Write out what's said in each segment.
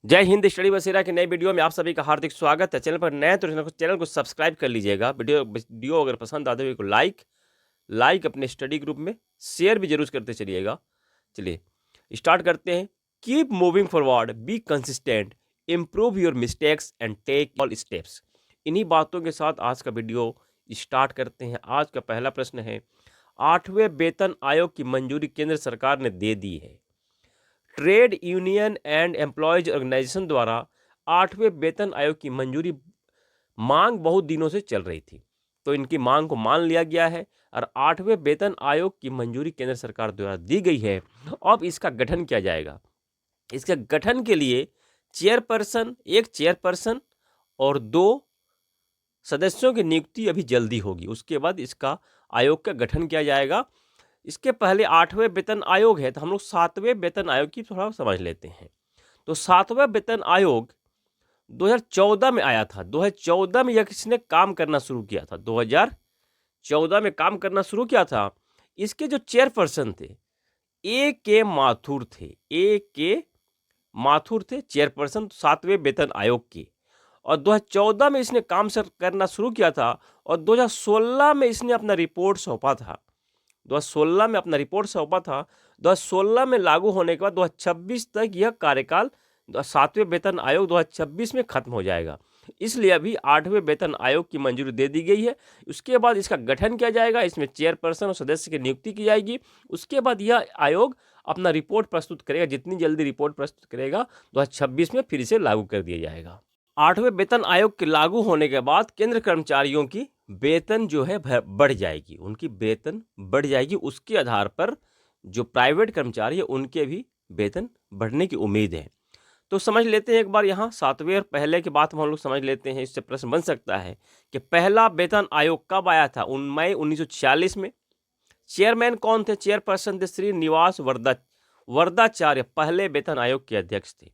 जय हिंद। स्टडी बसेरा के नए वीडियो में आप सभी का हार्दिक स्वागत है। चैनल पर नए तो चैनल को सब्सक्राइब कर लीजिएगा। वीडियो अगर पसंद आते हुए को लाइक अपने स्टडी ग्रुप में शेयर भी जरूर करते चलिएगा। चलिए स्टार्ट करते हैं। Keep moving forward, be consistent, improve your mistakes and take all steps. इन्हीं बातों के साथ आज का वीडियो स्टार्ट करते हैं। आज का पहला प्रश्न है, 8वें वेतन आयोग की मंजूरी केंद्र सरकार ने दे दी है। Trade union and employees organisation द्वारा 8वें वेतन आयोग की मंजूरी मांग बहुत दिनों से चल रही थी, तो इनकी मांग को मान लिया गया है और 8वें वेतन आयोग की मंजूरी केंद्र सरकार द्वारा दी गई है। अब इसका गठन किया जाएगा। इसके गठन के लिए एक चेयरपर्सन और 2 सदस्यों की नियुक्ति अभी जल्दी होगी। उसके बाद इसका आयोग का गठन किया जाएगा। इसके पहले 8वें वेतन आयोग है, तो हम लोग 7वें वेतन आयोग की थोड़ा समझ लेते हैं। तो 7वां वेतन आयोग 2014 में आया था। 2014 में यह किसने काम करना शुरू किया था? 2014 में काम करना शुरू किया था। इसके जो चेयरपर्सन थे ए के माथुर थे चेयरपर्सन 7वें वेतन आयोग के। और 2014 में इसने काम करना शुरू किया था और 2016 में इसने अपना रिपोर्ट सौंपा था। 2016 में अपना रिपोर्ट सौंपा था। 2016 में लागू होने के बाद 2026 तक यह कार्यकाल 7वें वेतन आयोग 2026 में खत्म हो जाएगा। इसलिए अभी 8वें वेतन आयोग की मंजूरी दे दी गई है। उसके बाद इसका गठन किया जाएगा। इसमें चेयरपर्सन और सदस्य की नियुक्ति की जाएगी। उसके बाद यह आयोग अपना रिपोर्ट प्रस्तुत करेगा। जितनी जल्दी रिपोर्ट प्रस्तुत करेगा 2026 में फिर से लागू कर दिया जाएगा। 8वें वेतन आयोग के लागू होने के बाद केंद्र कर्मचारियों की वेतन जो है बढ़ जाएगी। उनकी वेतन बढ़ जाएगी। उसके आधार पर जो प्राइवेट कर्मचारी है उनके भी वेतन बढ़ने की उम्मीद है। तो समझ लेते हैं एक बार यहाँ 7वें और पहले की बात हम लोग समझ लेते हैं। इससे प्रश्न बन सकता है कि पहला वेतन आयोग कब आया था? मई 1946 में। चेयरमैन कौन थे? चेयरपर्सन थे श्री निवास वरदाचार्य, पहले वेतन आयोग के अध्यक्ष थे,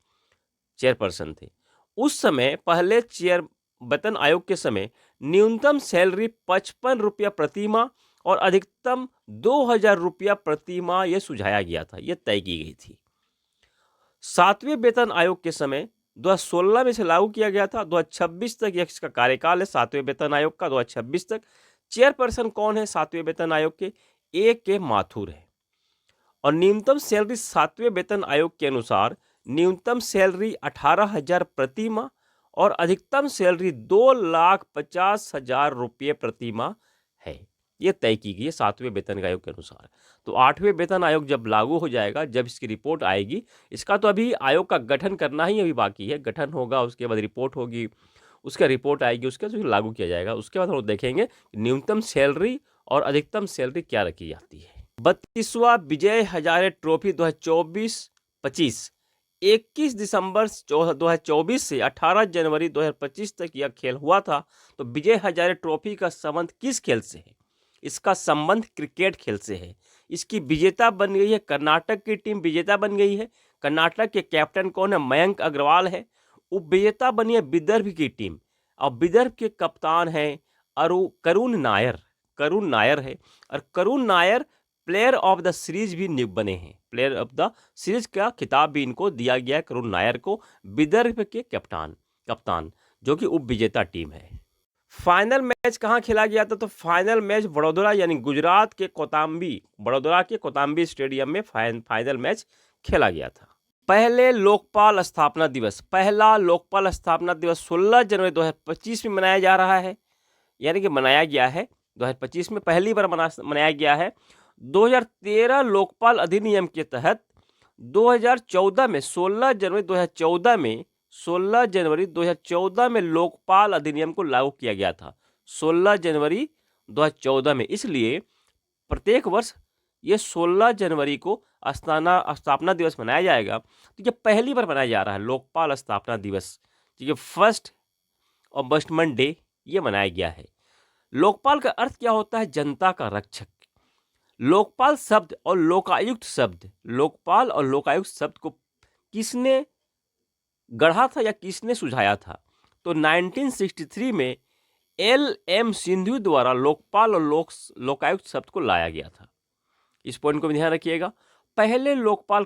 चेयरपर्सन थे। उस समय पहले वेतन आयोग के समय न्यूनतम सैलरी 55 रुपया प्रति माह और अधिकतम 2000 रुपया प्रति माह यह सुझाया गया था, यह तय की गई थी। 7वें वेतन आयोग के समय 2016 में से लागू किया गया था। 2026 तक इसका कार्यकाल है 7वें वेतन आयोग का, 2026 तक। चेयरपर्सन कौन है 7वें वेतन आयोग के? ए के माथुर है। और न्यूनतम सैलरी 7वें वेतन आयोग के अनुसार न्यूनतम सैलरी 18,000 प्रति माह और अधिकतम सैलरी 2,50,000 रुपये प्रति माह है। यह तय की गई है 7वें वेतन आयोग के अनुसार। तो 8वें वेतन आयोग जब लागू हो जाएगा, जब इसकी रिपोर्ट आएगी, इसका तो अभी आयोग का गठन करना ही अभी बाकी है। गठन होगा, उसके बाद रिपोर्ट होगी, उसका रिपोर्ट आएगी, उसके बाद लागू किया जाएगा। उसके बाद हम लोग देखेंगे न्यूनतम सैलरी और अधिकतम सैलरी क्या रखी जाती है। 32वां विजय हजारे ट्रॉफी 2024-25 21 दिसंबर 2024 से 18 जनवरी 2025 तक यह खेल हुआ था। तो विजय हजारे ट्रॉफी का संबंध किस खेल से है? इसका संबंध क्रिकेट खेल से है। इसकी विजेता बन गई है कर्नाटक की टीम, विजेता बन गई है। कर्नाटक के कैप्टन कौन है? मयंक अग्रवाल है। उपविजेता बनी है विदर्भ की टीम और विदर्भ के कप्तान हैं करुण नायर है। और Karun Nair player of the series भी बने हैं। प्लेयर ऑफ द सीरीज का खिताब भी इनको दिया गया है करुण नायर को, विदर्भ के कप्तान जो कि उपविजेता टीम है। फाइनल मैच कहाँ खेला गया था? तो फाइनल मैच वडोदरा यानी गुजरात के वडोदरा के कोताम्बी स्टेडियम में फाइनल मैच खेला गया था। पहला लोकपाल स्थापना दिवस 16 जनवरी 2025 में मनाया जा रहा है, यानी कि मनाया गया है 2025 में पहली बार मनाया गया है। 2013 लोकपाल अधिनियम के तहत 2014 में 16 जनवरी 2014 में लोकपाल अधिनियम को लागू किया गया था। 16 जनवरी 2014 में। इसलिए प्रत्येक वर्ष ये 16 जनवरी को स्थापना दिवस मनाया जाएगा। तो ये पहली बार मनाया जा रहा है लोकपाल स्थापना दिवस। ये फर्स्ट और बस्टमन डे ये मनाया गया है। लोकपाल का अर्थ क्या होता है? जनता का रक्षक। लोकपाल शब्द और लोकायुक्त शब्द को किसने गढ़ा था या किसने सुझाया था? तो 1963 में LM सिंधु द्वारा लोकपाल और लोकायुक्त शब्द को लाया गया था। इस पॉइंट को भी ध्यान रखिएगा। पहले लोकपाल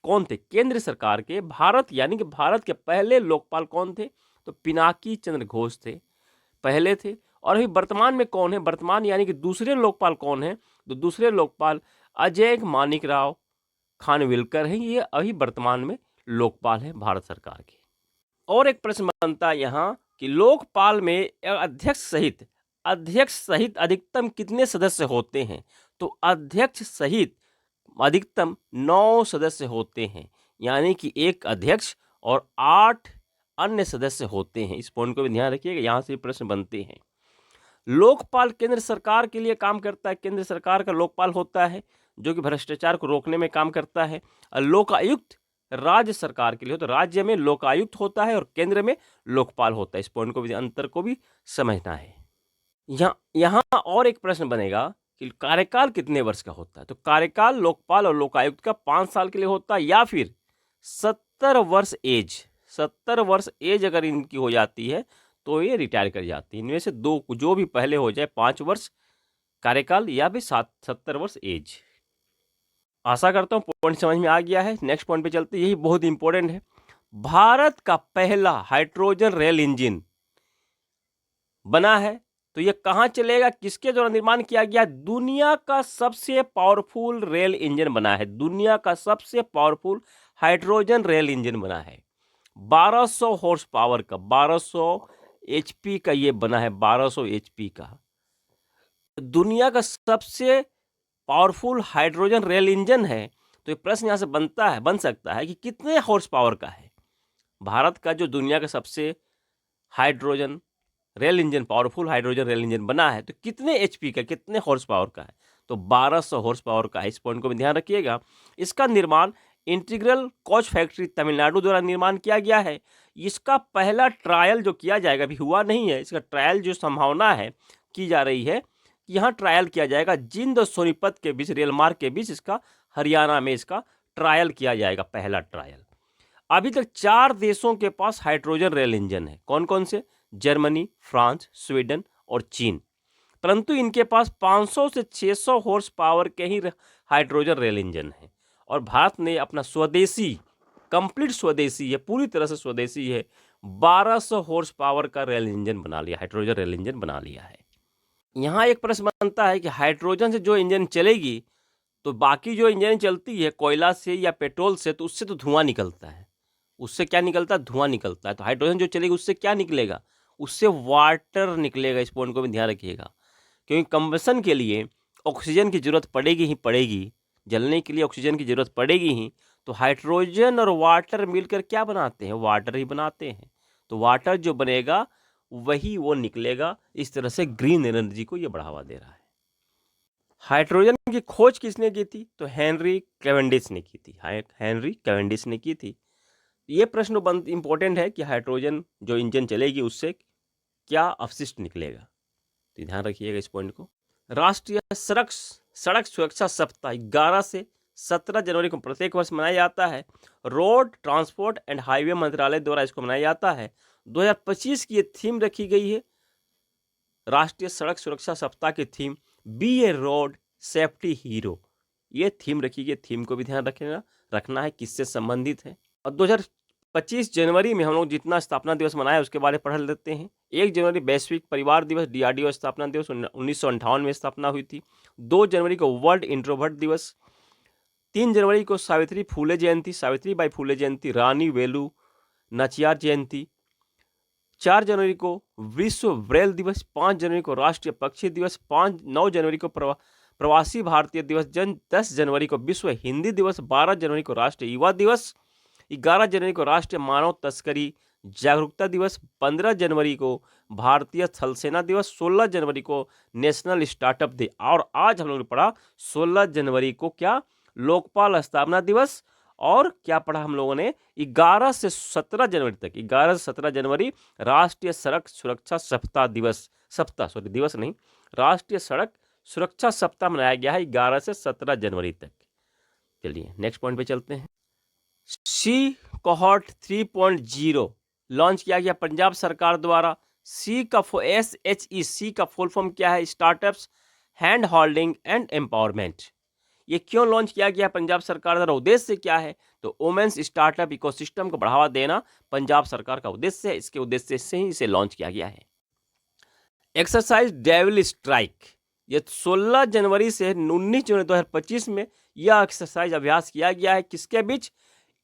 कौन थे केंद्र सरकार के? भारत यानी कि भारत के पहले लोकपाल कौन थे? तो पिनाकी चंद्र घोष थे, पहले थे। और अभी वर्तमान में कौन है? वर्तमान यानी कि दूसरे लोकपाल कौन है? तो दूसरे लोकपाल अजय मानिक राव खानविलकर हैं। ये अभी वर्तमान में लोकपाल है भारत सरकार के। और एक प्रश्न बनता है यहाँ कि लोकपाल में अध्यक्ष सहित अधिकतम कितने सदस्य होते हैं? तो अध्यक्ष सहित अधिकतम 9 सदस्य होते हैं, यानी कि एक अध्यक्ष और 8 अन्य सदस्य होते हैं। इस पॉइंट को भी ध्यान रखिएगा, यहाँ से प्रश्न बनते हैं। लोकपाल केंद्र सरकार के लिए काम करता है, केंद्र सरकार का लोकपाल होता है जो कि भ्रष्टाचार को रोकने में काम करता है। और लोकायुक्त राज्य सरकार के लिए, तो राज्य में लोकायुक्त होता है और केंद्र में लोकपाल होता है। इस पॉइंट को भी, अंतर को भी समझना है। यहाँ और एक प्रश्न बनेगा कि कार्यकाल कितने वर्ष का होता है? तो कार्यकाल लोकपाल और लोकायुक्त का 5 साल के लिए होता है, या फिर 70 वर्ष एज अगर इनकी हो जाती है तो ये रिटायर कर जाती है। इनमें से दो, जो भी पहले हो जाए, 5 वर्ष कार्यकाल या फिर 70 वर्ष एज। आशा करता हूँ पॉइंट समझ में आ गया है। नेक्स्ट पॉइंट पे चलते, यही बहुत इंपॉर्टेंट है। भारत का पहला हाइड्रोजन रेल इंजन बना है, तो ये कहाँ चलेगा, किसके द्वारा निर्माण किया गया? दुनिया का सबसे पावरफुल रेल इंजन बना है, दुनिया का सबसे पावरफुल हाइड्रोजन रेल इंजन बना है। 1200 हॉर्स पावर का, 1200 एचपी का ये बना है, 1200 एचपी का। दुनिया का सबसे पावरफुल हाइड्रोजन रेल इंजन है। तो ये प्रश्न यहाँ से बन सकता है कि कितने हॉर्स पावर का है भारत का जो दुनिया का सबसे hydrogen rail engine, powerful hydrogen rail engine बना है, तो कितने एचपी का, कितने हॉर्स पावर का है? तो 1200 हॉर्स पावर का है। इस पॉइंट को भी ध्यान रखिएगा। इसका निर्माण इंटीग्रल कोच फैक्ट्री तमिलनाडु द्वारा निर्माण किया गया है। इसका पहला ट्रायल जो किया जाएगा, अभी हुआ नहीं है, इसका ट्रायल जो संभावना है की जा रही है कि यहाँ ट्रायल किया जाएगा जिंद और सोनीपत के बीच, रेल मार्ग के बीच, इसका हरियाणा में इसका ट्रायल किया जाएगा, पहला ट्रायल। अभी तक 4 देशों के पास हाइड्रोजन रेल इंजन है। कौन कौन से? जर्मनी, फ्रांस, स्वीडन और चीन। परंतु इनके पास 500 से 600 हॉर्स पावर के ही हाइड्रोजन रेल इंजन है। और भारत ने अपना स्वदेशी, कंप्लीट स्वदेशी है, पूरी तरह से स्वदेशी है, 1200 हॉर्स पावर का रेल इंजन बना लिया, हाइड्रोजन रेल इंजन बना लिया है। यहाँ एक प्रश्न बनता है कि हाइड्रोजन से जो इंजन चलेगी, तो बाकी जो इंजन चलती है कोयला से या पेट्रोल से, तो उससे तो धुआं निकलता है। उससे क्या निकलता है? धुआं निकलता है। तो हाइड्रोजन जो चलेगी उससे क्या निकलेगा? उससे वाटर निकलेगा। इस पॉइंट को भी ध्यान रखिएगा, क्योंकि कंबशन के लिए ऑक्सीजन की जरूरत पड़ेगी ही पड़ेगी, जलने के लिए ऑक्सीजन की जरूरत पड़ेगी ही। तो हाइड्रोजन और वाटर मिलकर क्या बनाते हैं? वाटर ही बनाते हैं। तो वाटर जो बनेगा वही वो निकलेगा। इस तरह से ग्रीन एनर्जी को ये बढ़ावा दे रहा है। हाइड्रोजन की खोज किसने की थी? तो हेनरी कैवेंडिश ने की थी, हेनरी कैवेंडिश ने की थी। ये प्रश्न इंपॉर्टेंट है कि हाइड्रोजन जो इंजन चलेगी उससे क्या अपशिष्ट निकलेगा, तो ध्यान रखिएगा इस पॉइंट को। राष्ट्रीय सड़क सुरक्षा सप्ताह 11 से 17 जनवरी को प्रत्येक वर्ष मनाया जाता है। रोड ट्रांसपोर्ट एंड हाईवे मंत्रालय द्वारा इसको मनाया जाता है। 2025 की ये थीम रखी गई है, राष्ट्रीय सड़क सुरक्षा सप्ताह की थीम बी ए रोड सेफ्टी हीरो। ये थीम रखी गई, थीम को भी ध्यान रखना है किससे संबंधित है। और 2025 जनवरी में हम लोग जितना स्थापना दिवस मनाया उसके बारे में पढ़ लेते हैं। 1 जनवरी वैश्विक परिवार दिवस, DRDO स्थापना दिवस 1958 में स्थापना हुई थी। 2 जनवरी को वर्ल्ड इंट्रोवर्ट दिवस। 3 जनवरी को सावित्री फूले जयंती, सावित्रीबाई फूले जयंती, रानी वेलु नाचियार जयंती। 4 जनवरी को विश्व ब्रेल दिवस। 5 जनवरी को राष्ट्रीय पक्षी दिवस। 9 जनवरी को प्रवासी भारतीय दिवस। 10 जनवरी को विश्व हिंदी दिवस। 12 जनवरी को राष्ट्रीय युवा दिवस। 11 जनवरी को राष्ट्रीय मानव तस्करी जागरूकता दिवस। 15 जनवरी को भारतीय थल सेना दिवस। 16 जनवरी को नेशनल स्टार्टअप डे। और आज हम लोगों ने पढ़ा 16 जनवरी को क्या? लोकपाल स्थापना दिवस। और क्या पढ़ा हम लोगों ने? 11 से 17 जनवरी तक, 11 से 17 जनवरी राष्ट्रीय सड़क सुरक्षा सप्ताह दिवस, दिवस नहीं, राष्ट्रीय सड़क सुरक्षा सप्ताह मनाया गया है 11 से 17 जनवरी तक। चलिए नेक्स्ट पॉइंट पे चलते हैं। सी कोहॉर्ट 3.0 लॉन्च किया गया पंजाब सरकार द्वारा। सी का SHE, सी का फुल फॉर्म क्या है? Startups, hand holding and empowerment. ये क्यों लॉन्च किया गया पंजाब सरकार द्वारा, उद्देश्य क्या है? तो वुमेन्स स्टार्टअप इकोसिस्टम को बढ़ावा देना पंजाब सरकार का उद्देश्य है, इसके उद्देश्य से ही इसे लॉन्च किया गया है। एक्सरसाइज डेविल स्ट्राइक, ये 16 जनवरी से 19 जनवरी 2025 में यह एक्सरसाइज अभ्यास किया गया है। किसके बीच?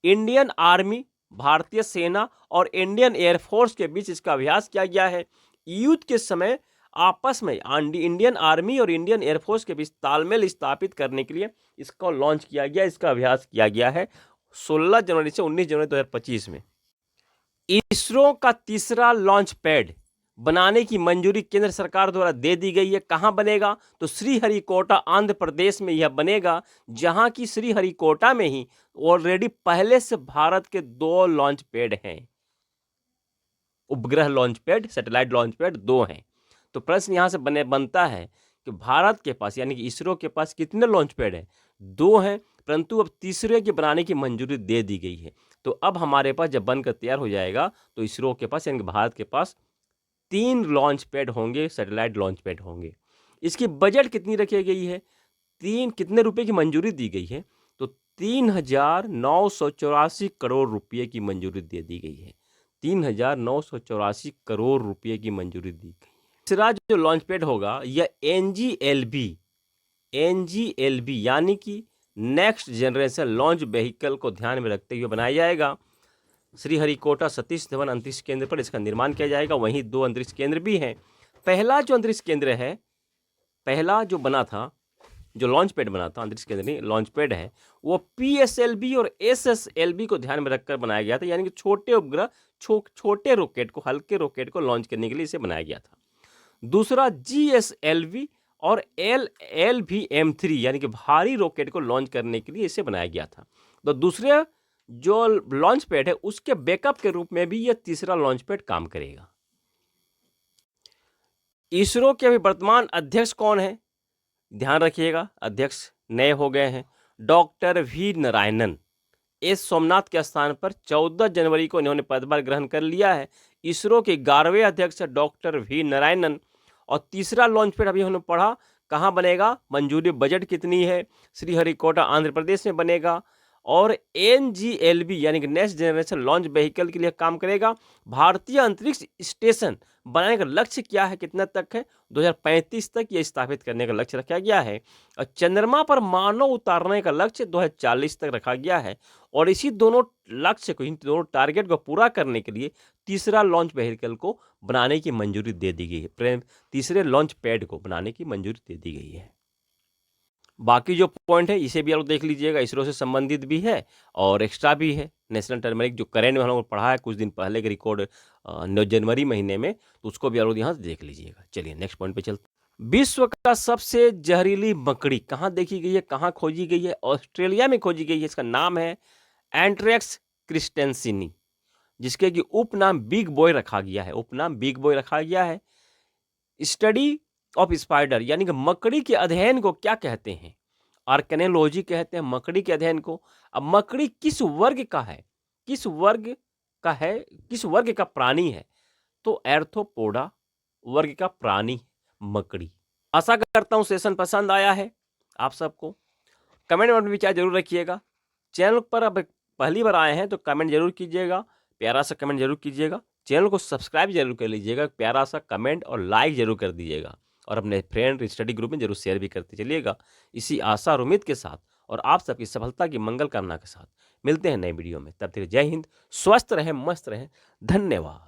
इंडियन आर्मी, भारतीय सेना और इंडियन एयरफोर्स के बीच इसका अभ्यास किया गया है। युद्ध के समय आपस में इंडियन आर्मी और इंडियन एयरफोर्स के बीच तालमेल स्थापित करने के लिए इसको लॉन्च किया गया, इसका अभ्यास किया गया है 16 जनवरी से 19 जनवरी 2025 में। इसरो का तीसरा लॉन्च पैड बनाने की मंजूरी केंद्र सरकार द्वारा दे दी गई है। कहां बनेगा? तो श्रीहरिकोटा आंध्र प्रदेश में यह बनेगा, जहां की श्रीहरिकोटा में ही ऑलरेडी पहले से भारत के 2 लॉन्च पैड हैं। उपग्रह launch pad, satellite launch pad 2 हैं। तो प्रश्न यहां से बनता है कि भारत के पास यानी कि इसरो के पास कितने लॉन्च पैड हैं? 2 हैं, परंतु अब तीसरे के बनाने की मंजूरी दे दी गई है। तो अब हमारे पास जब बनकर तैयार हो जाएगा तो इसरो के पास यानी कि भारत के पास 3 लॉन्च पैड होंगे, सैटेलाइट लॉन्च पैड होंगे। इसकी बजट कितनी रखी गई है? कितने रुपए की मंजूरी दी गई है? तो 3,984 करोड़ रुपये की मंजूरी दे दी गई है। 3,984 करोड़ रुपये की मंजूरी दी गई। तीसरा जो लॉन्च पैड होगा यह एनजीएलबी यानी कि नेक्स्ट जनरेशन लॉन्च व्हीकल को ध्यान में रखते हुए बनाया जाएगा। श्रीहरिकोटा सतीश धवन अंतरिक्ष केंद्र पर इसका निर्माण किया जाएगा। वहीं 2 अंतरिक्ष केंद्र भी हैं। पहला जो अंतरिक्ष केंद्र है, पहला जो बना था, जो लॉन्च पैड बना था, अंतरिक्ष केंद्र नहीं लॉन्च पैड है, वो पीएसएलवी और एसएसएलवी को ध्यान में रखकर बनाया गया था, यानी कि छोटे उपग्रह, छोटे रॉकेट को, हल्के रॉकेट को लॉन्च करने के लिए इसे बनाया गया था। दूसरा जीएसएलवी और LLVM-3 यानी कि भारी रॉकेट को लॉन्च करने के लिए इसे बनाया गया था। तो दूसरे जो लॉन्च पैड है उसके बैकअप के रूप में भी यह तीसरा लॉन्च पैड काम करेगा। इसरो के अभी वर्तमान अध्यक्ष कौन है? ध्यान रखिएगा, अध्यक्ष नए हो गए हैं। Doctor V Narayanan S Somnath के स्थान पर 14 जनवरी को इन्होंने पदभार ग्रहण कर लिया है। इसरो के 11वें अध्यक्ष डॉक्टर वी नारायणन। और तीसरा लॉन्च पैड अभी हमने पढ़ा, कहाँ बनेगा, मंजूरी बजट कितनी है? श्रीहरिकोटा आंध्र प्रदेश में बनेगा। और एनजीएलबी यानी कि नेक्स्ट जनरेशन लॉन्च व्हीकल के लिए काम करेगा। भारतीय अंतरिक्ष स्टेशन बनाने का लक्ष्य क्या है, कितना तक है? 2035 तक यह स्थापित करने का लक्ष्य रखा गया है। और चंद्रमा पर मानव उतारने का लक्ष्य 2040 तक रखा गया है। और इसी दोनों लक्ष्य को, इन दोनों टारगेट को पूरा करने के लिए तीसरा लॉन्च व्हीकल को बनाने की मंजूरी दे दी गई है। तीसरे लॉन्च पैड को बनाने की मंजूरी दे दी गई है। बाकी जो पॉइंट है इसे भी आप देख लीजिएगा, इसरो से संबंधित भी है और एक्स्ट्रा भी है। नेशनल टर्मरिक जो करेंट में हम लोग पढ़ा है कुछ दिन पहले के रिकॉर्ड जनवरी महीने में, तो उसको भी आप लोग यहाँ से देख लीजिएगा। चलिए नेक्स्ट पॉइंट पे चलते। विश्व का सबसे जहरीली मकड़ी कहाँ देखी गई है, कहाँ खोजी गई है? ऑस्ट्रेलिया में खोजी गई है। इसका नाम है एंट्रेक्स क्रिस्टेंसिनी, जिसके कि उपनाम बिग बॉय रखा गया है। उपनाम बिग बॉय रखा गया है। स्टडी ऑफ स्पाइडर यानी कि मकड़ी के अध्ययन को क्या कहते हैं? आर्कनेलॉजी कहते हैं मकड़ी के अध्ययन को। अब मकड़ी किस वर्ग का है, किस वर्ग का प्राणी है? तो एर्थोपोडा वर्ग का प्राणी मकड़ी। आशा करता हूं सेशन पसंद आया है आप सबको। कमेंट में विचार जरूर रखिएगा। चैनल पर अब पहली बार आए हैं तो कमेंट जरूर कीजिएगा, प्यारा सा कमेंट जरूर कीजिएगा। चैनल को सब्सक्राइब जरूर कर लीजिएगा, प्यारा सा कमेंट और लाइक जरूर कर दीजिएगा। और अपने फ्रेंड स्टडी ग्रुप में जरूर शेयर भी करते चलिएगा। इसी आशा और उम्मीद के साथ और आप सबकी सफलता की मंगल कामना के साथ मिलते हैं नए वीडियो में। तब तक जय हिंद, स्वस्थ रहें, मस्त रहें, धन्यवाद।